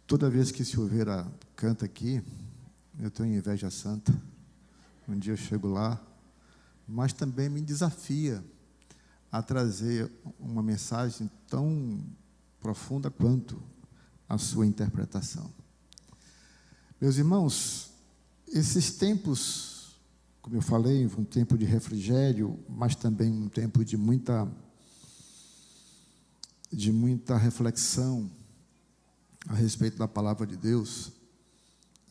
Toda vez que Silveira canta aqui, eu tenho inveja santa. Um dia eu chego lá, mas também me desafia a trazer uma mensagem tão profunda quanto a sua interpretação. Meus irmãos, esses tempos, como eu falei, um tempo de refrigério, mas também um tempo de muita reflexão a respeito da palavra de Deus.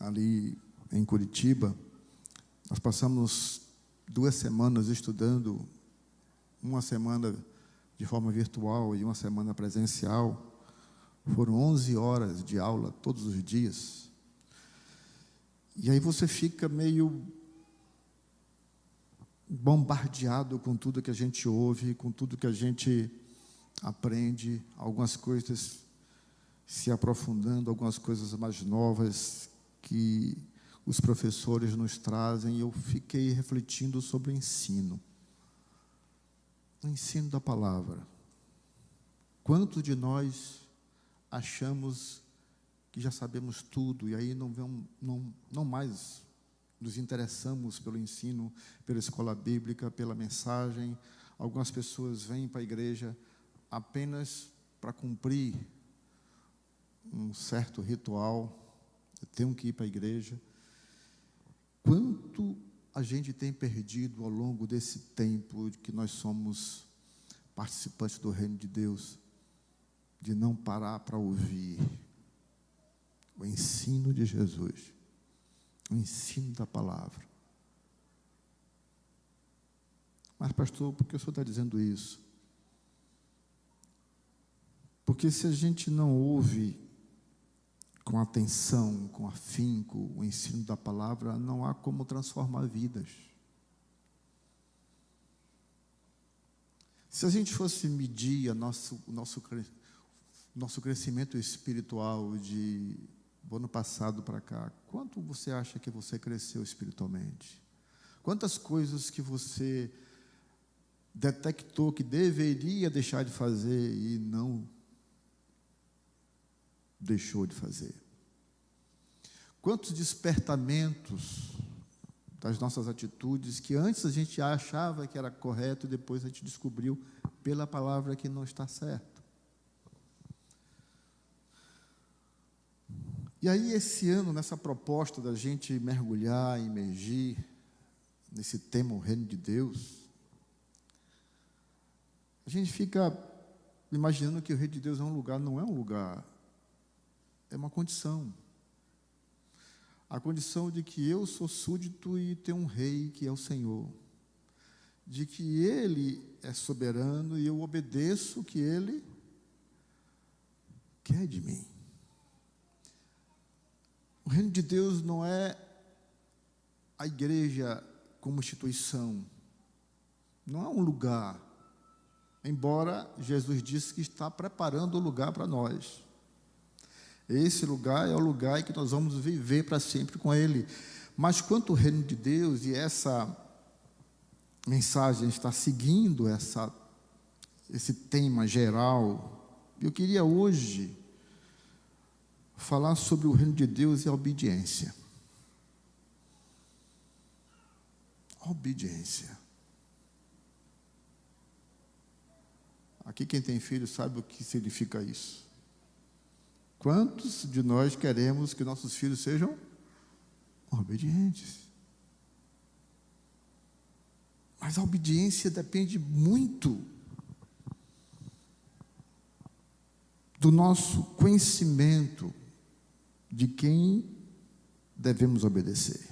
Ali em Curitiba, nós passamos 2 semanas estudando, uma semana de forma virtual e uma semana presencial. Foram 11 horas de aula todos os dias. E aí você fica meio bombardeado com tudo que a gente ouve, com tudo que a gente aprende, algumas coisas se aprofundando, algumas coisas mais novas que os professores nos trazem. E eu fiquei refletindo sobre o ensino da palavra. Quantos de nós achamos que já sabemos tudo, e aí não mais nos interessamos pelo ensino, pela escola bíblica, pela mensagem. Algumas pessoas vêm para a igreja apenas para cumprir um certo ritual. Eu tenho que ir para a igreja. Quanto a gente tem perdido ao longo desse tempo que nós somos participantes do reino de Deus, de não parar para ouvir o ensino de Jesus, o ensino da palavra. Mas, pastor, por que o senhor está dizendo isso? Porque se a gente não ouve com atenção, com afinco, o ensino da palavra, não há como transformar vidas. Se a gente fosse medir nosso crescimento espiritual do ano passado para cá, quanto você acha que você cresceu espiritualmente? Quantas coisas que você detectou que deveria deixar de fazer e não deixou de fazer? Quantos despertamentos das nossas atitudes que antes a gente achava que era correto e depois a gente descobriu pela palavra que não está certo? E aí, esse ano, nessa proposta da gente mergulhar, imergir nesse tema, o reino de Deus, a gente fica imaginando que o reino de Deus é um lugar. Não é um lugar, é uma condição. A condição de que eu sou súdito e tenho um rei que é o Senhor, de que Ele é soberano e eu obedeço o que Ele quer de mim. O reino de Deus não é a igreja como instituição, não é um lugar, embora Jesus disse que está preparando o lugar para nós. Esse lugar é o lugar em que nós vamos viver para sempre com Ele. Mas quanto ao reino de Deus, e essa mensagem está seguindo esse tema geral, eu queria hoje falar sobre o reino de Deus e a obediência. A obediência. Aqui quem tem filho sabe o que significa isso. Quantos de nós queremos que nossos filhos sejam obedientes? Mas a obediência depende muito do nosso conhecimento de quem devemos obedecer.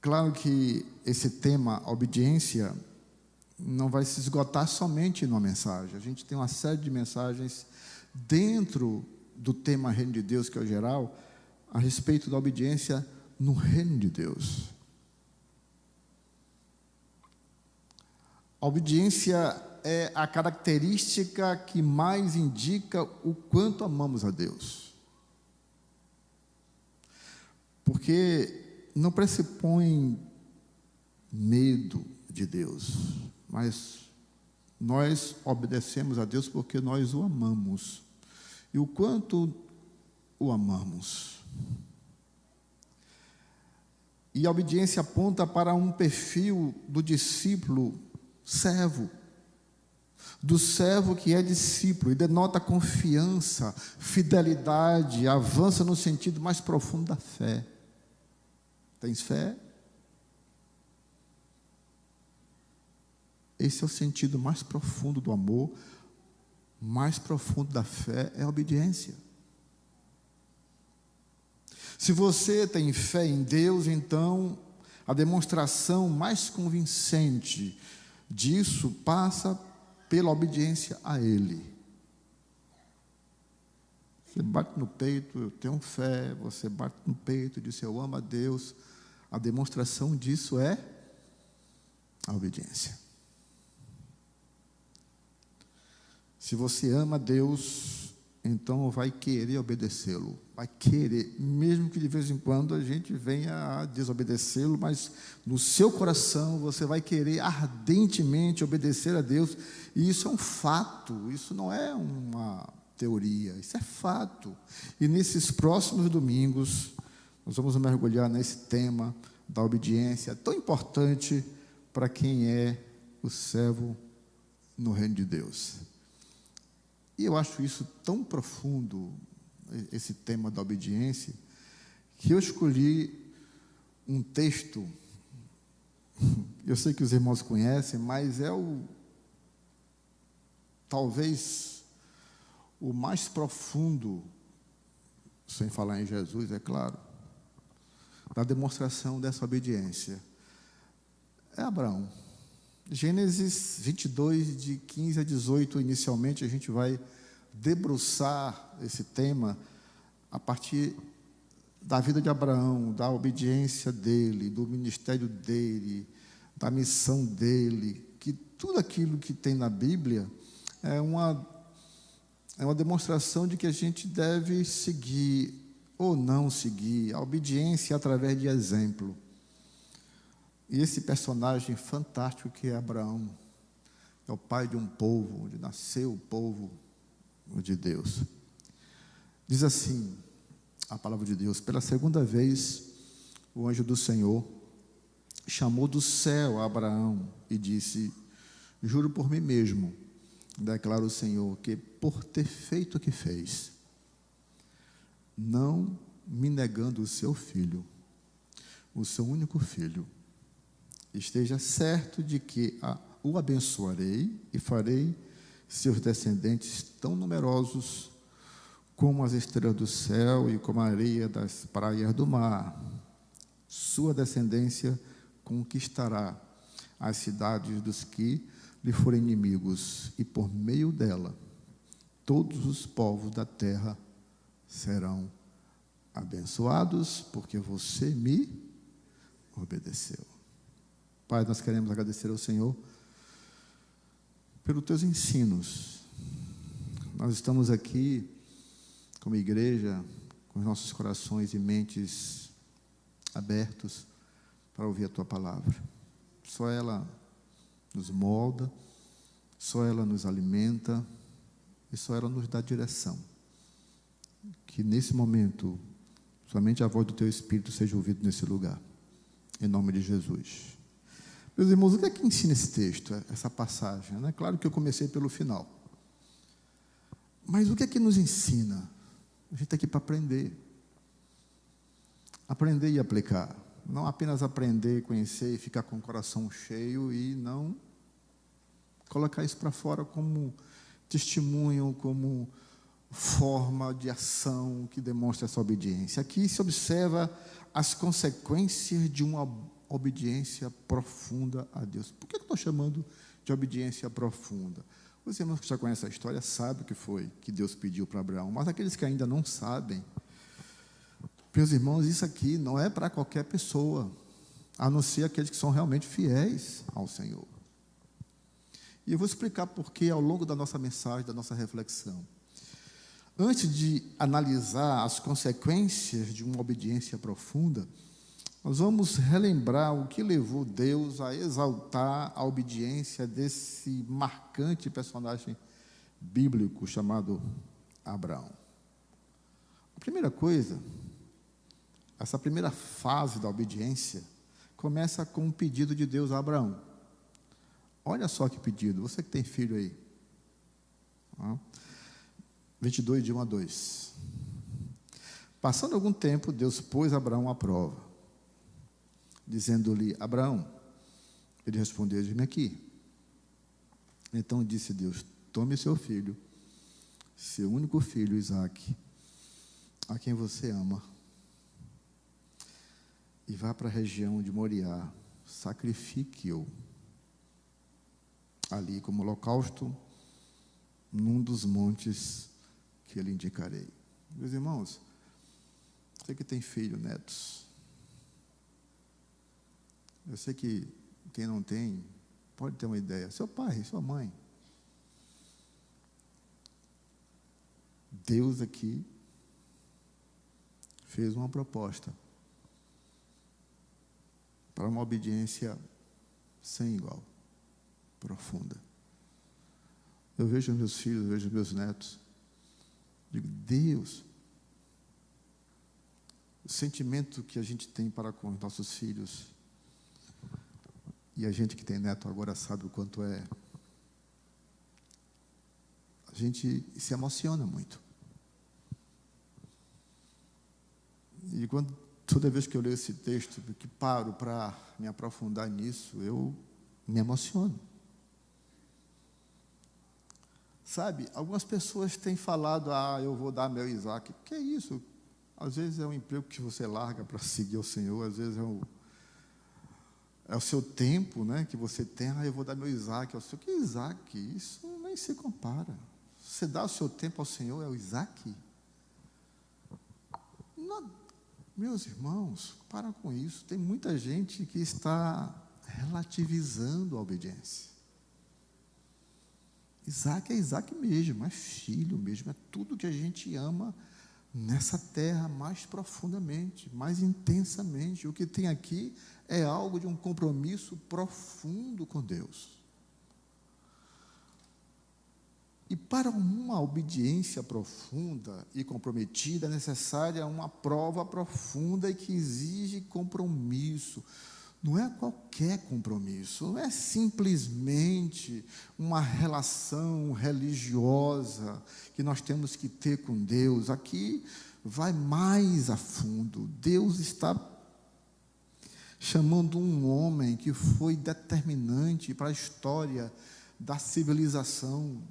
Claro que esse tema, a obediência, não vai se esgotar somente numa mensagem. A gente tem uma série de mensagens dentro do tema reino de Deus, que é o geral, a respeito da obediência no reino de Deus. A obediência é a característica que mais indica o quanto amamos a Deus. Porque não pressupõe medo de Deus, mas nós obedecemos a Deus porque nós o amamos. e o quanto o amamos. E a obediência aponta para um perfil do discípulo servo, do servo que é discípulo, e denota confiança, fidelidade, avança no sentido mais profundo da fé. Tens fé? Esse é o sentido mais profundo do amor, mais profundo da fé, é a obediência. Se você tem fé em Deus, então a demonstração mais convincente disso passa pela obediência a Ele. Você bate no peito, eu tenho fé, você bate no peito e diz, eu amo a Deus. A demonstração disso é a obediência. Se você ama a Deus, então vai querer obedecê-lo. Vai querer, mesmo que de vez em quando a gente venha a desobedecê-lo, mas no seu coração você vai querer ardentemente obedecer a Deus. E isso é um fato, isso não é uma teoria, isso é fato. E nesses próximos domingos, nós vamos mergulhar nesse tema da obediência, tão importante para quem é o servo no reino de Deus. E eu acho isso tão profundo, esse tema da obediência, que eu escolhi um texto, eu sei que os irmãos conhecem, mas é talvez o mais profundo, sem falar em Jesus, é claro, da demonstração dessa obediência. É Abraão. Gênesis 22, de 15 a 18, inicialmente a gente vai debruçar esse tema a partir da vida de Abraão, da obediência dele, do ministério dele, da missão dele, que tudo aquilo que tem na Bíblia é uma demonstração de que a gente deve seguir ou não seguir, a obediência através de exemplo. E esse personagem fantástico que é Abraão, é o pai de um povo, onde nasceu o povo de Deus. Diz assim a palavra de Deus: pela segunda vez, o anjo do Senhor chamou do céu a Abraão e disse, juro por mim mesmo, declara o Senhor, que por ter feito o que fez, não me negando o seu filho, o seu único filho, esteja certo de que o abençoarei e farei seus descendentes tão numerosos como as estrelas do céu e como a areia das praias do mar. Sua descendência conquistará as cidades dos que lhe forem inimigos, e por meio dela todos os povos da terra serão abençoados, porque você me obedeceu. Pai, nós queremos agradecer ao Senhor pelos teus ensinos. Nós estamos aqui como igreja, com os nossos corações e mentes abertos para ouvir a tua palavra. Só ela nos molda, só ela nos alimenta e só ela nos dá direção. Que nesse momento, somente a voz do teu Espírito seja ouvida nesse lugar. Em nome de Jesus. Meus irmãos, o que é que ensina esse texto, essa passagem? É claro que eu comecei pelo final. Mas o que é que nos ensina? A gente está aqui para aprender. Aprender e aplicar. Não apenas aprender, conhecer e ficar com o coração cheio e não colocar isso para fora como testemunho, como forma de ação que demonstra essa obediência. Aqui se observa as consequências de uma obediência profunda a Deus. Por que eu estou chamando de obediência profunda? Os irmãos que já conhecem a história sabem o que foi que Deus pediu para Abraão, mas aqueles que ainda não sabem, meus irmãos, isso aqui não é para qualquer pessoa, a não ser aqueles que são realmente fiéis ao Senhor. E eu vou explicar por quê ao longo da nossa mensagem, da nossa reflexão. Antes de analisar as consequências de uma obediência profunda, nós vamos relembrar o que levou Deus a exaltar a obediência desse marcante personagem bíblico chamado Abraão. Primeira coisa, essa primeira fase da obediência começa com um pedido de Deus a Abraão. Olha só que pedido, você que tem filho aí. 22, de 1 a 2. Passando algum tempo, Deus pôs Abraão à prova, dizendo-lhe: Abraão. Ele respondeu: eis-me aqui. Então disse Deus: tome seu filho, seu único filho, Isaque, a quem você ama, e vá para a região de Moriá, sacrifique-o ali como holocausto, num dos montes que lhe indicarei. Meus irmãos, você que tem filho, netos, eu sei que quem não tem, pode ter uma ideia, seu pai, sua mãe, Deus aqui fez uma proposta para uma obediência sem igual, profunda. Eu vejo meus filhos, eu vejo meus netos, digo: Deus, o sentimento que a gente tem para com os nossos filhos, e a gente que tem neto agora sabe o quanto é, a gente se emociona muito. E toda vez que eu leio esse texto, que paro para me aprofundar nisso, eu me emociono. Sabe, algumas pessoas têm falado: eu vou dar meu Isaque. Que é isso? Às vezes é um emprego que você larga para seguir o Senhor, às vezes é o seu tempo, né, que você tem. Eu vou dar meu Isaque ao Senhor. Que Isaque? Isso nem se compara. Você dá o seu tempo ao Senhor, é o Isaque? Não. Meus irmãos, para com isso. Tem muita gente que está relativizando a obediência. Isaac é Isaac mesmo, é filho mesmo, é tudo que a gente ama nessa terra mais profundamente, mais intensamente. O que tem aqui é algo de um compromisso profundo com Deus. E para uma obediência profunda e comprometida é necessária uma prova profunda e que exige compromisso. Não é qualquer compromisso, não é simplesmente uma relação religiosa que nós temos que ter com Deus. Aqui vai mais a fundo. Deus está chamando um homem que foi determinante para a história da civilização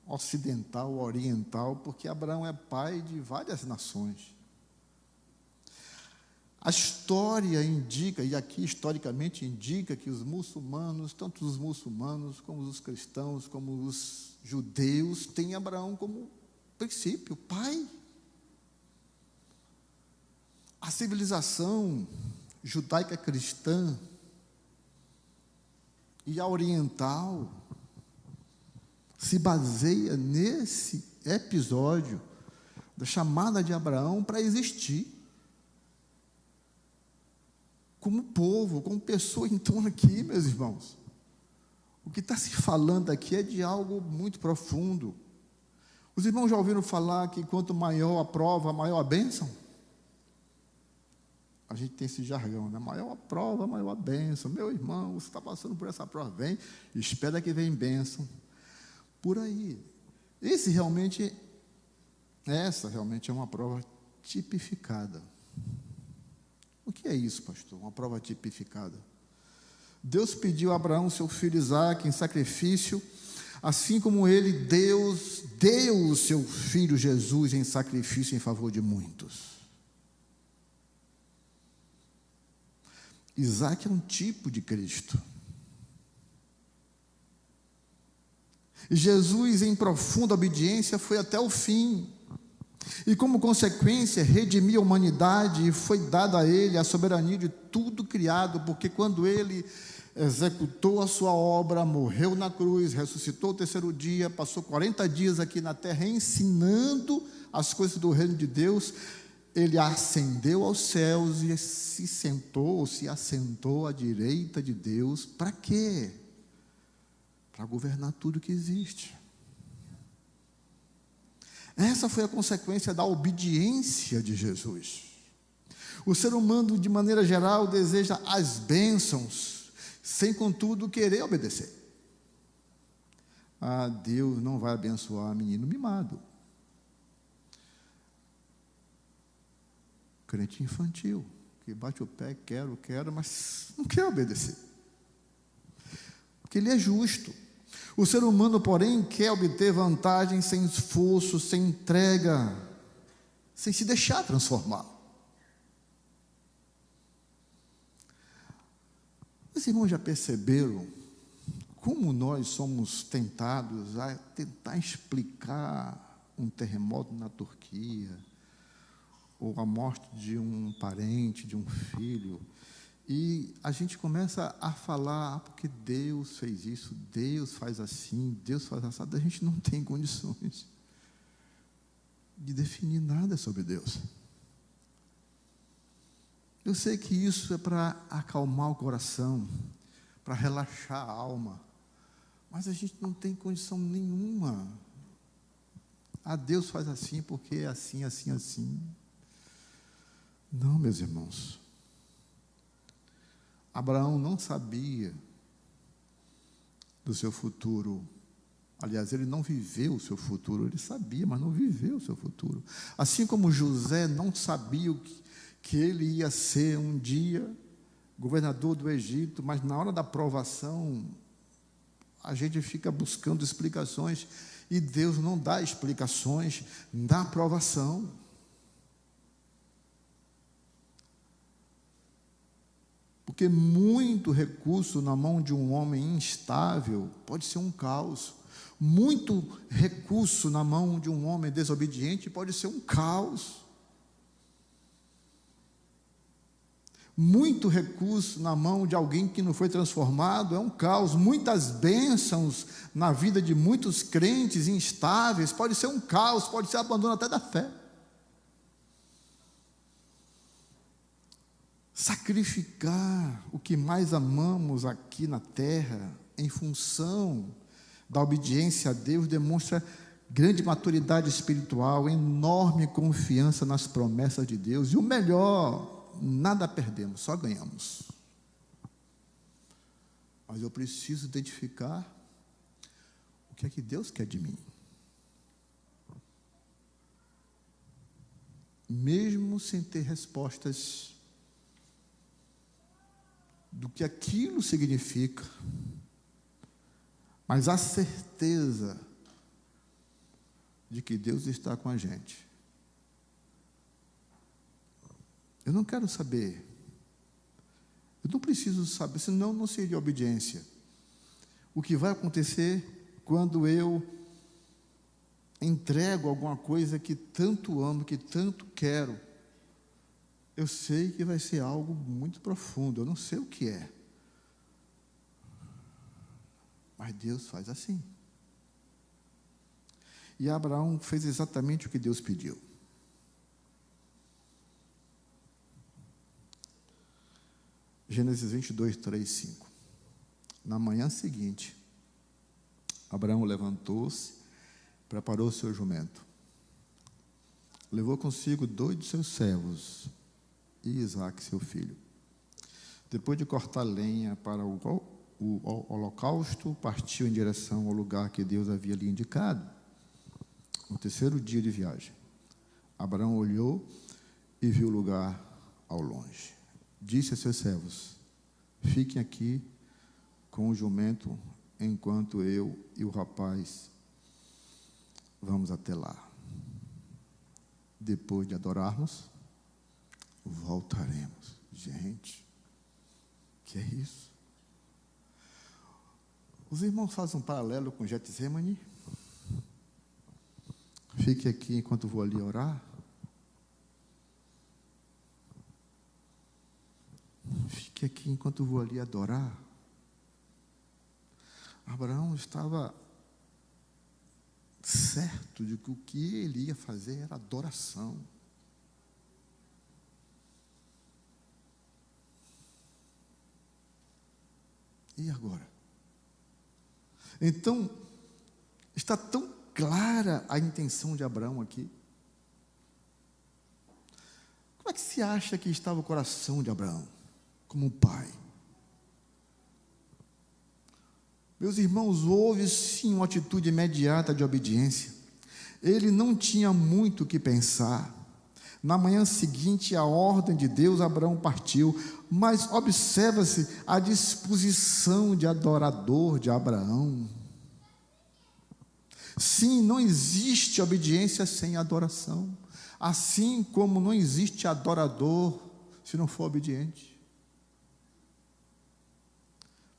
ocidental, oriental, porque Abraão é pai de várias nações. A história indica, e aqui historicamente indica, que os muçulmanos, tanto os muçulmanos como os cristãos, como os judeus, têm Abraão como princípio, pai. A civilização judaica cristã e a oriental se baseia nesse episódio da chamada de Abraão para existir como povo, como pessoa. Então aqui, meus irmãos, o que está se falando aqui é de algo muito profundo. Os irmãos já ouviram falar que quanto maior a prova, maior a bênção? A gente tem esse jargão, né? Maior a prova, maior a bênção. Meu irmão, você está passando por essa prova, vem, espera que vem bênção. Por aí. Essa realmente é uma prova tipificada. O que é isso, pastor? Uma prova tipificada. Deus pediu a Abraão seu filho Isaque em sacrifício, assim como Deus deu o seu filho Jesus em sacrifício em favor de muitos. Isaque é um tipo de Cristo. Jesus, em profunda obediência, foi até o fim. E como consequência, redimiu a humanidade e foi dada a ele a soberania de tudo criado, porque quando ele executou a sua obra, morreu na cruz, ressuscitou o terceiro dia, passou 40 dias aqui na terra ensinando as coisas do reino de Deus, ele ascendeu aos céus e se assentou à direita de Deus. Para quê? Para governar tudo que existe. Essa foi a consequência da obediência de Jesus. O ser humano, de maneira geral, deseja as bênçãos, sem, contudo, querer obedecer. Ah, Deus não vai abençoar menino mimado. Crente infantil, que bate o pé, quero, mas não quer obedecer. Porque Ele é justo. O ser humano, porém, quer obter vantagem sem esforço, sem entrega, sem se deixar transformar. Os irmãos já perceberam como nós somos tentados a tentar explicar um terremoto na Turquia, ou a morte de um parente, de um filho, e a gente começa a falar, porque Deus fez isso, Deus faz assim, Deus faz assado. A gente não tem condições de definir nada sobre Deus. Eu sei que isso é para acalmar o coração, para relaxar a alma, mas a gente não tem condição nenhuma. Ah, Deus faz assim, porque é assim, assim, assim. Não, meus irmãos. Abraão não sabia do seu futuro. Aliás, ele não viveu o seu futuro. Ele sabia, mas não viveu o seu futuro. Assim como José não sabia que ele ia ser um dia governador do Egito, mas na hora da provação, a gente fica buscando explicações, e Deus não dá explicações na provação. Porque muito recurso na mão de um homem instável pode ser um caos. Muito recurso na mão de um homem desobediente pode ser um caos. Muito recurso na mão de alguém que não foi transformado é um caos. Muitas bênçãos na vida de muitos crentes instáveis pode ser um caos, pode ser abandono até da fé. Sacrificar o que mais amamos aqui na terra, em função da obediência a Deus, demonstra grande maturidade espiritual, enorme confiança nas promessas de Deus, e o melhor, nada perdemos, só ganhamos. Mas eu preciso identificar o que é que Deus quer de mim. Mesmo sem ter respostas do que aquilo significa, mas a certeza de que Deus está com a gente. Eu não quero saber, eu não preciso saber, senão não seria obediência. O que vai acontecer quando eu entrego alguma coisa que tanto amo, que tanto quero? Eu sei que vai ser algo muito profundo, eu não sei o que é. Mas Deus faz assim. E Abraão fez exatamente o que Deus pediu. Gênesis 22, 3, 5. Na manhã seguinte, Abraão levantou-se, preparou seu jumento. Levou consigo 2 de seus servos, e Isaque, seu filho. Depois de cortar lenha para o holocausto, partiu em direção ao lugar que Deus havia lhe indicado. No 3º dia de viagem, Abraão olhou e viu o lugar ao longe. Disse a seus servos: fiquem aqui com o jumento, enquanto eu e o rapaz vamos até lá. Depois de adorarmos, voltaremos. Gente, que é isso? Os irmãos fazem um paralelo com Getsemane. Fique aqui enquanto vou ali orar. Fique aqui enquanto vou ali adorar. Abraão estava certo de que o que ele ia fazer era adoração. E agora? Então, está tão clara a intenção de Abraão aqui. Como é que se acha que estava o coração de Abraão, como um pai? Meus irmãos, houve sim uma atitude imediata de obediência. Ele não tinha muito o que pensar. Na manhã seguinte, a ordem de Deus, Abraão partiu. Mas observa-se a disposição de adorador de Abraão. Sim, não existe obediência sem adoração. Assim como não existe adorador se não for obediente.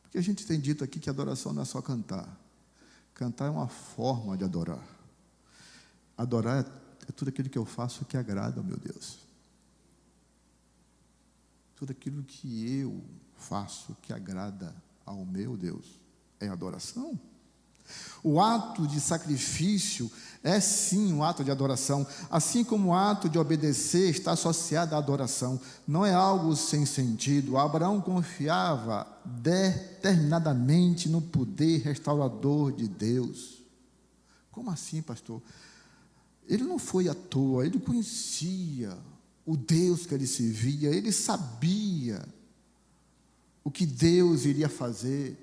Porque a gente tem dito aqui que adoração não é só cantar. Cantar é uma forma de adorar. Adorar é tudo aquilo que eu faço que agrada ao meu Deus. Tudo aquilo que eu faço que agrada ao meu Deus é adoração. O ato de sacrifício é sim um ato de adoração, assim como o ato de obedecer está associado à adoração. Não é algo sem sentido. Abraão confiava determinadamente no poder restaurador de Deus. Como assim, pastor? Ele não foi à toa, ele conhecia o Deus que ele servia, ele sabia o que Deus iria fazer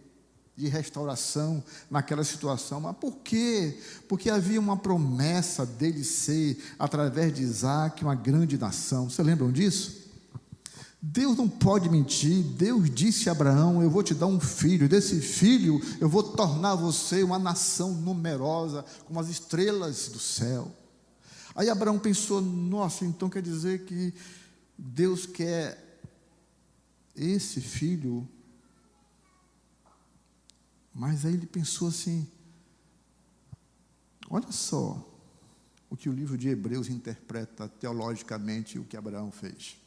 de restauração naquela situação. Mas por quê? Porque havia uma promessa dele ser, através de Isaac, uma grande nação. Vocês lembram disso? Deus não pode mentir. Deus disse a Abraão: eu vou te dar um filho, desse filho eu vou tornar você uma nação numerosa, como as estrelas do céu. Aí Abraão pensou: nossa, então quer dizer que Deus quer esse filho? Mas aí ele pensou assim: olha só o que o livro de Hebreus interpreta teologicamente o que Abraão fez.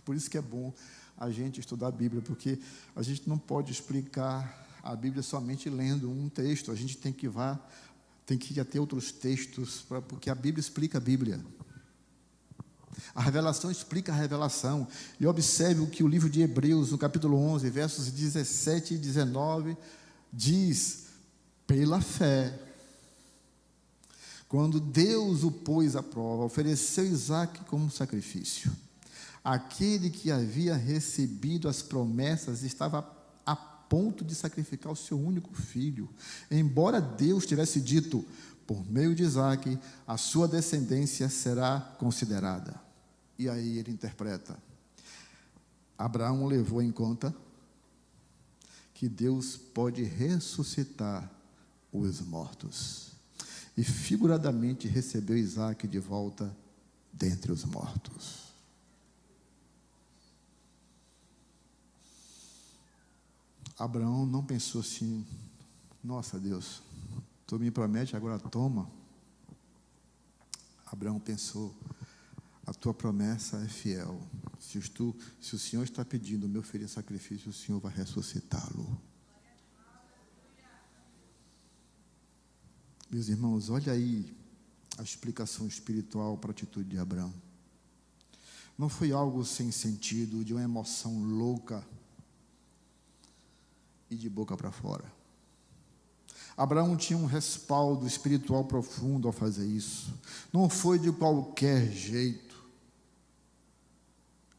Por isso que é bom a gente estudar a Bíblia, porque a gente não pode explicar a Bíblia somente lendo um texto. A gente tem que ir até outros textos, porque a Bíblia explica a Bíblia. A revelação explica a revelação. E observe o que o livro de Hebreus, no capítulo 11, versos 17 e 19, diz: pela fé, quando Deus o pôs à prova, ofereceu Isaque como sacrifício. Aquele que havia recebido as promessas estava a ponto de sacrificar o seu único filho, embora Deus tivesse dito: por meio de Isaque, a sua descendência será considerada. E aí ele interpreta: Abraão levou em conta que Deus pode ressuscitar os mortos, e figuradamente recebeu Isaque de volta dentre os mortos. Abraão não pensou assim: nossa Deus, tu me promete, agora toma. Abraão pensou: a tua promessa é fiel. Se o Senhor está pedindo o meu filho em sacrifício, o Senhor vai ressuscitá-lo. Meus irmãos, olha aí a explicação espiritual para a atitude de Abraão. Não foi algo sem sentido, de uma emoção louca e de boca para fora. Abraão tinha um respaldo espiritual profundo ao fazer isso. Não foi de qualquer jeito.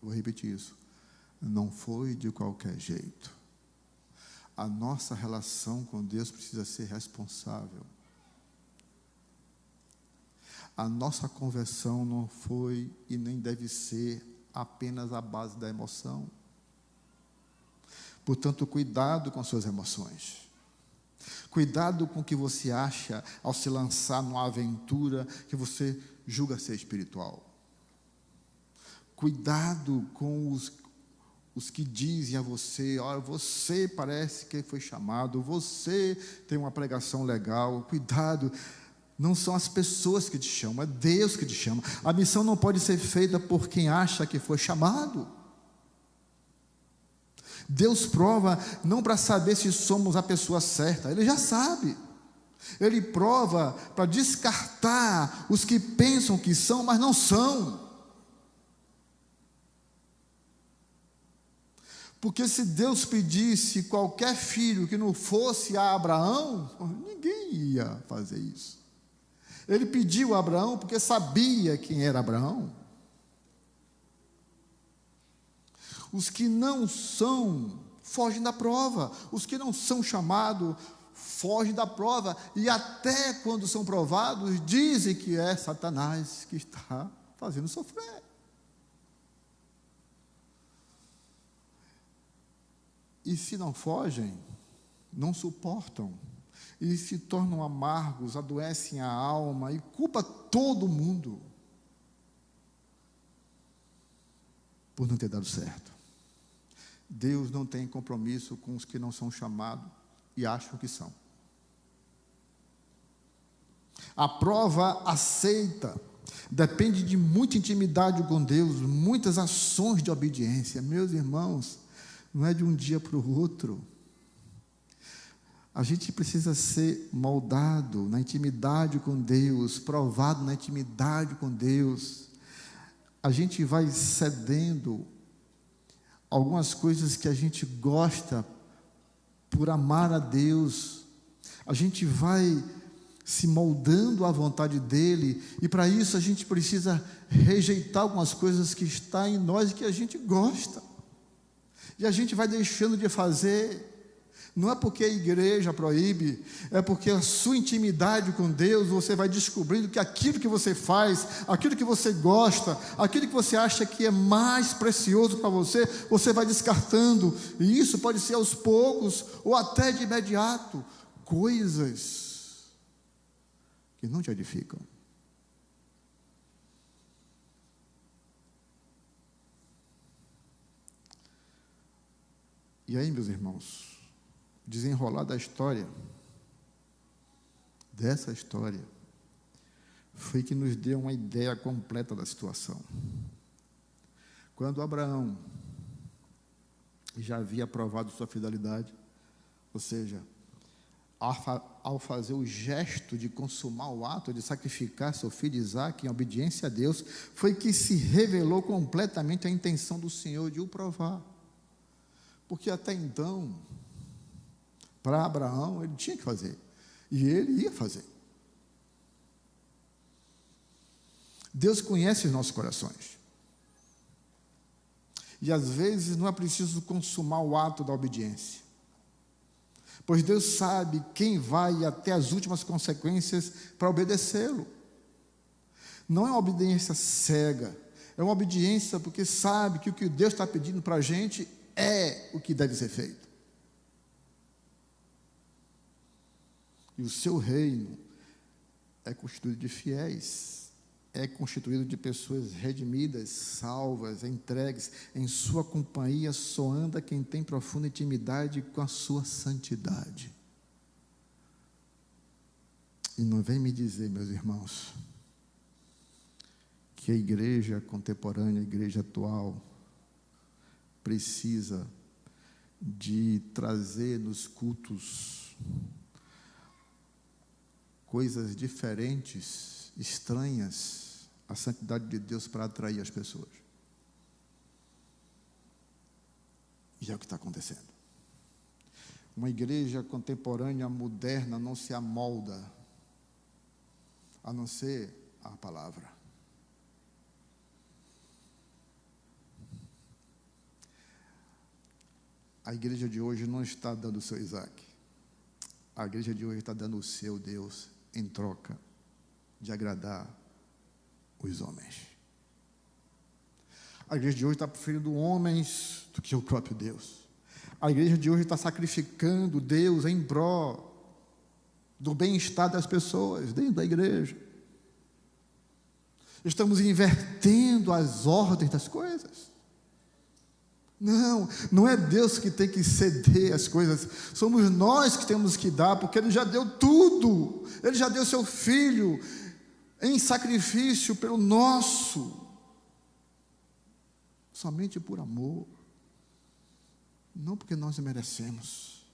Vou repetir isso. Não foi de qualquer jeito. A nossa relação com Deus precisa ser responsável. A nossa conversão não foi e nem deve ser apenas a base da emoção. Portanto, cuidado com suas emoções. Cuidado com o que você acha ao se lançar numa aventura que você julga ser espiritual. Cuidado com os que dizem a você: olha, você parece que foi chamado, você tem uma pregação legal. Cuidado, não são as pessoas que te chamam, é Deus que te chama. A missão não pode ser feita por quem acha que foi chamado. Deus prova não para saber se somos a pessoa certa, Ele já sabe. Ele prova para descartar os que pensam que são, mas não são. Porque se Deus pedisse qualquer filho que não fosse a Abraão, ninguém ia fazer isso. Ele pediu a Abraão porque sabia quem era Abraão. Os que não são, fogem da prova. Os que não são chamados, fogem da prova. E até quando são provados, dizem que é Satanás que está fazendo sofrer. E se não fogem, não suportam, e se tornam amargos, adoecem a alma e culpa todo mundo por não ter dado certo. Deus não tem compromisso com os que não são chamados e acham que são. A prova aceita depende de muita intimidade com Deus, muitas ações de obediência. Meus irmãos, não é de um dia para o outro. A gente precisa ser moldado na intimidade com Deus, provado na intimidade com Deus. A gente vai cedendo algumas coisas que a gente gosta por amar a Deus. A gente vai se moldando à vontade dEle, e para isso a gente precisa rejeitar algumas coisas que estão em nós e que a gente gosta. E a gente vai deixando de fazer. Não é porque a igreja proíbe, é porque a sua intimidade com Deus, você vai descobrindo que aquilo que você faz, aquilo que você gosta, aquilo que você acha que é mais precioso para você, você vai descartando. E isso pode ser aos poucos, ou até de imediato, coisas que não te edificam. E aí, meus irmãos, desenrolar da história, dessa história, foi que nos deu uma ideia completa da situação. Quando Abraão já havia provado sua fidelidade, ou seja, ao fazer o gesto de consumar o ato de sacrificar seu filho Isaque em obediência a Deus, foi que se revelou completamente a intenção do Senhor de o provar. Porque até então, para Abraão, ele tinha que fazer, e ele ia fazer. Deus conhece os nossos corações, e às vezes não é preciso consumar o ato da obediência, pois Deus sabe quem vai até as últimas consequências para obedecê-lo. Não é uma obediência cega, é uma obediência porque sabe que o que Deus está pedindo para a gente é o que deve ser feito. E o seu reino é constituído de fiéis, é constituído de pessoas redimidas, salvas, entregues. Em sua companhia só anda quem tem profunda intimidade com a sua santidade. E não vem me dizer, meus irmãos, que a igreja contemporânea, a igreja atual, precisa de trazer nos cultos coisas diferentes, estranhas à santidade de Deus para atrair as pessoas. E é o que está acontecendo. Uma igreja contemporânea, moderna, não se amolda, a não ser a palavra. A igreja de hoje não está dando o seu Isaque. A igreja de hoje está dando o seu Deus em troca de agradar os homens. A igreja de hoje está preferindo homens do que o próprio Deus. A igreja de hoje está sacrificando Deus em prol do bem-estar das pessoas dentro da igreja. Estamos invertendo as ordens das coisas. Não é Deus que tem que ceder as coisas, somos nós que temos que dar, porque Ele já deu tudo, Ele já deu seu Filho em sacrifício pelo nosso, somente por amor, não porque nós merecemos,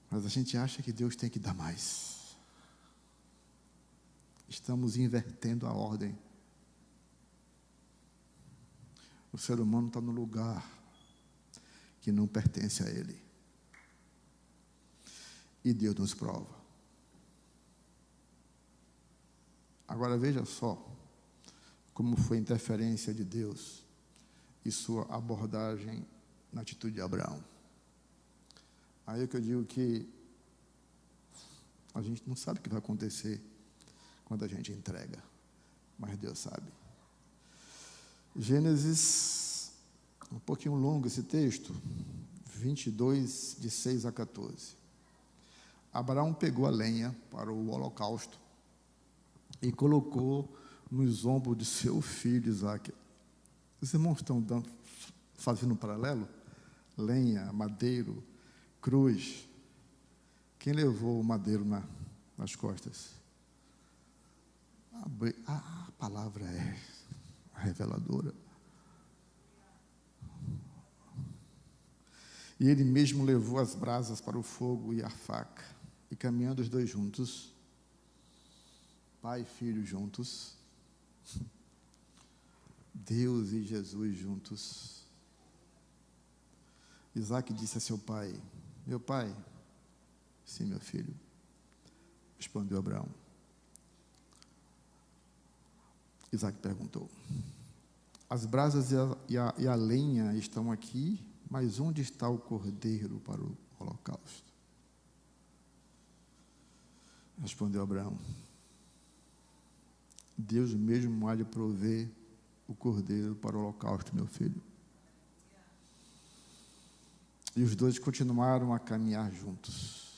mas a gente acha que Deus tem que dar mais. Estamos invertendo a ordem. O ser humano está no lugar que não pertence a ele. E Deus nos prova. Agora veja só como foi a interferência de Deus e sua abordagem na atitude de Abraão. Aí é que eu digo que a gente não sabe o que vai acontecer quando a gente entrega, mas Deus sabe. Gênesis, um pouquinho longo esse texto, 22, de 6 a 14. Abraão pegou a lenha para o holocausto e colocou nos ombros de seu filho Isaque. Os irmãos estão fazendo um paralelo? Lenha, madeiro, cruz. Quem levou o madeiro nas costas? A palavra é reveladora. E ele mesmo levou as brasas para o fogo e a faca. E caminhando os dois juntos, pai e filho juntos, Deus e Jesus juntos, Isaque disse a seu pai: meu pai. Sim, meu filho, respondeu Abraão. Isaque perguntou: as brasas e a lenha estão aqui, mas onde está o cordeiro para o holocausto? Respondeu Abraão: Deus mesmo há de prover o cordeiro para o holocausto, meu filho. E os dois continuaram a caminhar juntos.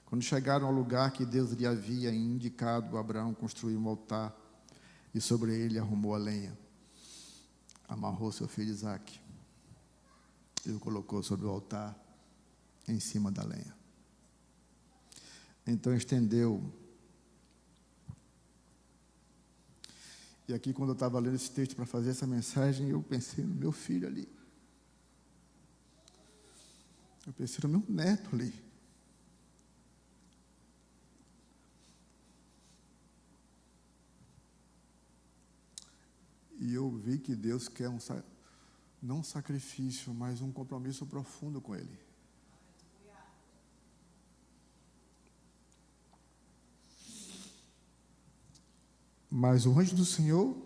Quando chegaram ao lugar que Deus lhe havia indicado, Abraão construiu um altar e sobre ele arrumou a lenha. Amarrou seu filho Isaque e o colocou sobre o altar em cima da lenha. Então estendeu. E aqui, quando eu estava lendo esse texto para fazer essa mensagem, eu pensei no meu filho ali. Eu pensei no meu neto ali. E eu vi que Deus quer não um sacrifício, mas um compromisso profundo com Ele. Mas o anjo do Senhor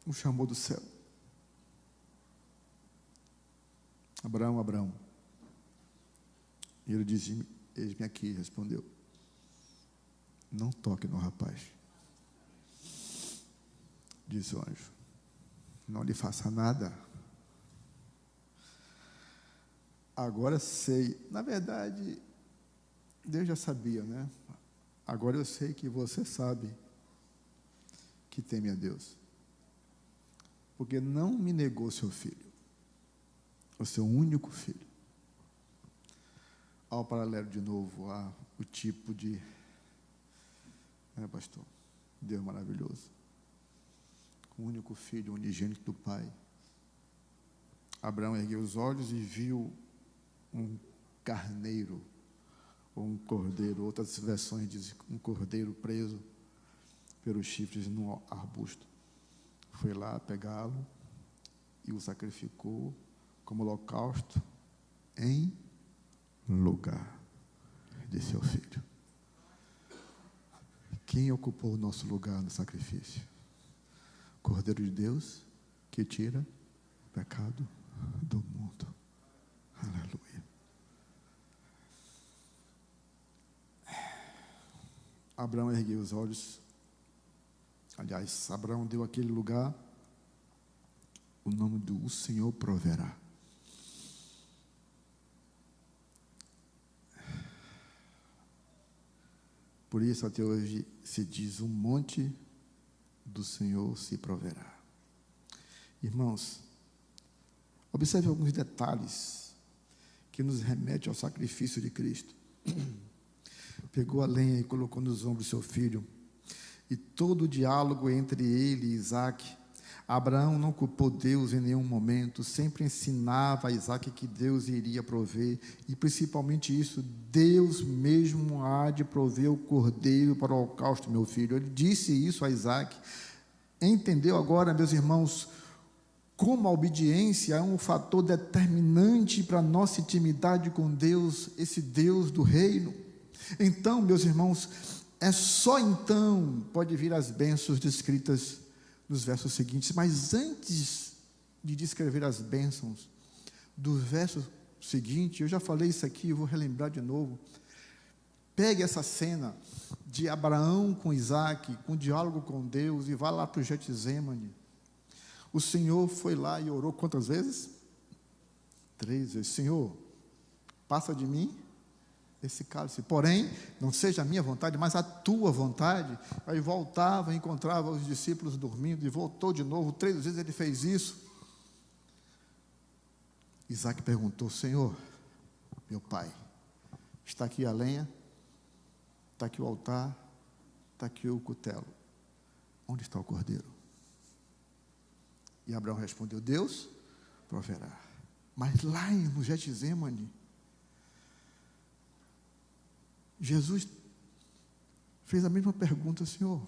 o chamou do céu. Abraão, Abraão. E ele disse: eis-me aqui, respondeu. Não toque no rapaz. Disse o anjo: não lhe faça nada. Agora sei. Na verdade, Deus já sabia, né? Agora eu sei que você sabe que teme a Deus, porque não me negou seu filho, o seu único filho. Ao paralelo de novo, o tipo de, pastor, Deus maravilhoso, o único filho, unigênito do Pai. Abraão ergueu os olhos e viu um carneiro, ou um cordeiro, outras versões dizem um cordeiro preso pelos chifres no arbusto. Foi lá pegá-lo e o sacrificou como holocausto em lugar de seu filho. Quem ocupou o nosso lugar no sacrifício? Cordeiro de Deus que tira o pecado do mundo. Aleluia. Abraão ergueu os olhos. Aliás, Abraão deu àquele lugar o nome do Senhor proverá. Por isso, até hoje, se diz: um monte do Senhor se proverá. Irmãos, observe alguns detalhes que nos remetem ao sacrifício de Cristo. Pegou a lenha e colocou nos ombros do seu filho. E todo o diálogo entre ele e Isaque, Abraão não culpou Deus em nenhum momento, sempre ensinava a Isaque que Deus iria prover, e principalmente isso, Deus mesmo há de prover o cordeiro para o holocausto, meu filho. Ele disse isso a Isaque. Entendeu agora, meus irmãos, como a obediência é um fator determinante para a nossa intimidade com Deus, esse Deus do reino? Então, meus irmãos, só então pode vir as bênçãos descritas nos versos seguintes. Mas antes de descrever as bênçãos do verso seguinte, eu já falei isso aqui, eu vou relembrar de novo. Pegue essa cena de Abraão com Isaac, com diálogo com Deus, e vá lá para o Getsêmani. O Senhor foi lá e orou quantas vezes? 3 vezes. Senhor, passa de mim esse cálice, porém, não seja a minha vontade, mas a tua vontade. Aí voltava, encontrava os discípulos dormindo, e voltou de novo, 3 vezes ele fez isso. Isaac perguntou: Senhor, meu pai, está aqui a lenha, está aqui o altar, está aqui o cutelo, onde está o cordeiro? E Abraão respondeu: Deus proverá. Mas lá no Getsêmani, Jesus fez a mesma pergunta: Senhor,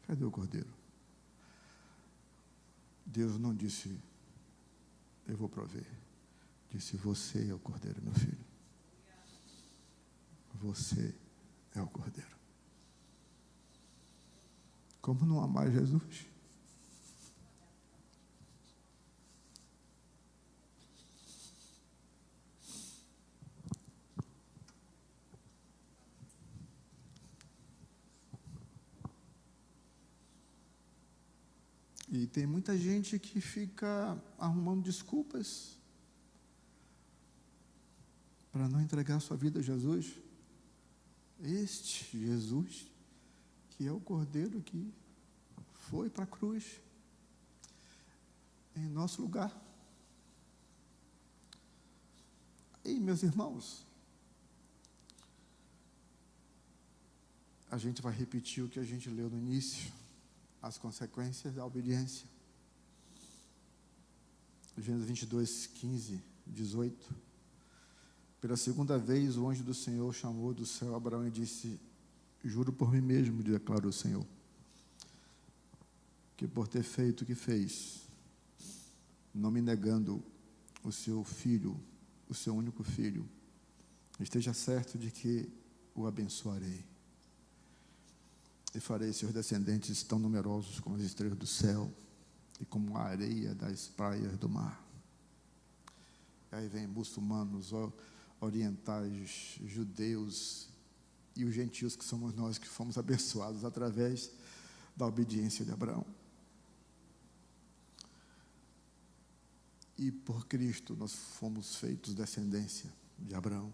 cadê o cordeiro? Deus não disse: eu vou prover. Disse: você é o cordeiro, meu filho. Você é o cordeiro. Como não amar Jesus? E tem muita gente que fica arrumando desculpas para não entregar sua vida a Jesus. Este Jesus, que é o Cordeiro que foi para a cruz, em nosso lugar. E, meus irmãos, a gente vai repetir o que a gente leu no início. As consequências da obediência. Gênesis 22, 15, 18. Pela segunda vez, o anjo do Senhor chamou do céu Abraão e disse: juro por mim mesmo, declarou o Senhor, que por ter feito o que fez, não me negando o seu filho, o seu único filho, esteja certo de que o abençoarei. E farei seus descendentes tão numerosos como as estrelas do céu e como a areia das praias do mar. E aí vem muçulmanos, orientais, judeus e os gentios, que somos nós, que fomos abençoados através da obediência de Abraão. E por Cristo nós fomos feitos descendência de Abraão.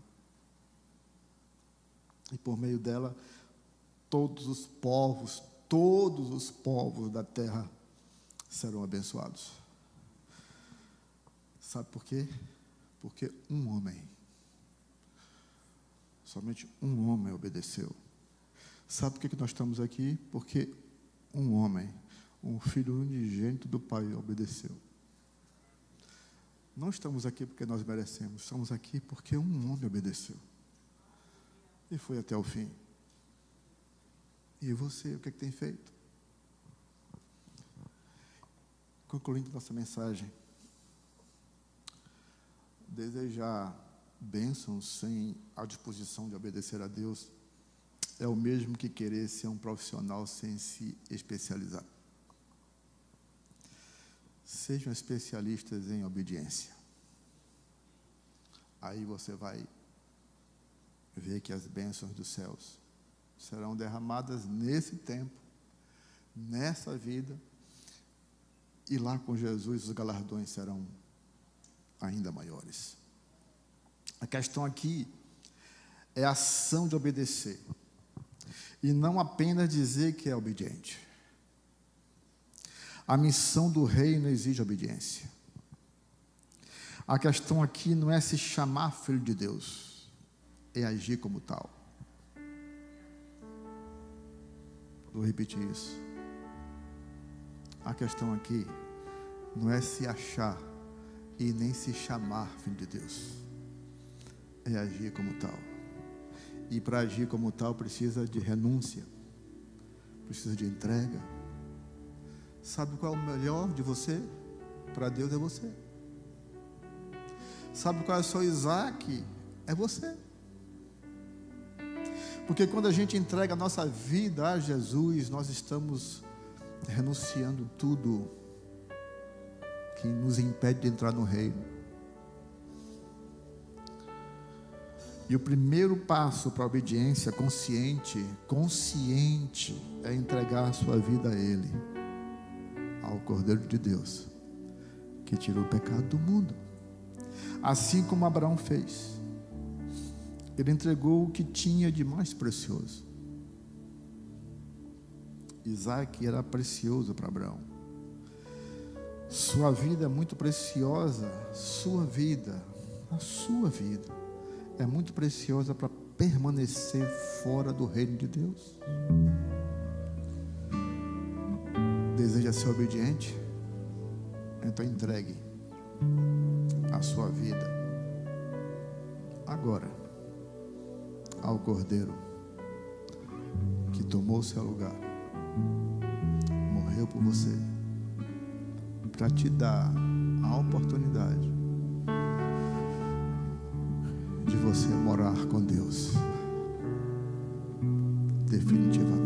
E por meio dela, todos os povos da terra serão abençoados. Sabe por quê? Porque um homem, somente um homem obedeceu. Sabe por que nós estamos aqui? Porque um homem, um filho unigênito do Pai, obedeceu. Não estamos aqui porque nós merecemos, estamos aqui porque um homem obedeceu. E foi até o fim. E você, o que é que tem feito? Concluindo nossa mensagem, desejar bênçãos sem a disposição de obedecer a Deus é o mesmo que querer ser um profissional sem se especializar. Sejam especialistas em obediência. Aí você vai ver que as bênçãos dos céus serão derramadas nesse tempo, nessa vida, e lá com Jesus os galardões serão ainda maiores. A questão aqui é a ação de obedecer, e não apenas dizer que é obediente. A missão do reino exige obediência. A questão aqui não é se chamar filho de Deus, é agir como tal. Vou repetir isso. A questão aqui não é se achar e nem se chamar filho de Deus, é agir como tal. E para agir como tal precisa de renúncia, precisa de entrega. Sabe qual é o melhor de você? Para Deus é você. Sabe qual é o seu Isaac? É você. Porque quando a gente entrega a nossa vida a Jesus, nós estamos renunciando tudo que nos impede de entrar no reino. E o primeiro passo para a obediência consciente, é entregar a sua vida a Ele, ao Cordeiro de Deus, que tirou o pecado do mundo. Assim como Abraão fez. Ele entregou o que tinha de mais precioso. Isaac era precioso para Abraão. Sua vida é muito preciosa. A sua vida é muito preciosa para permanecer fora do reino de Deus. Deseja ser obediente? Então entregue a sua vida agora ao Cordeiro que tomou o seu lugar, morreu por você, para te dar a oportunidade de você morar com Deus definitivamente.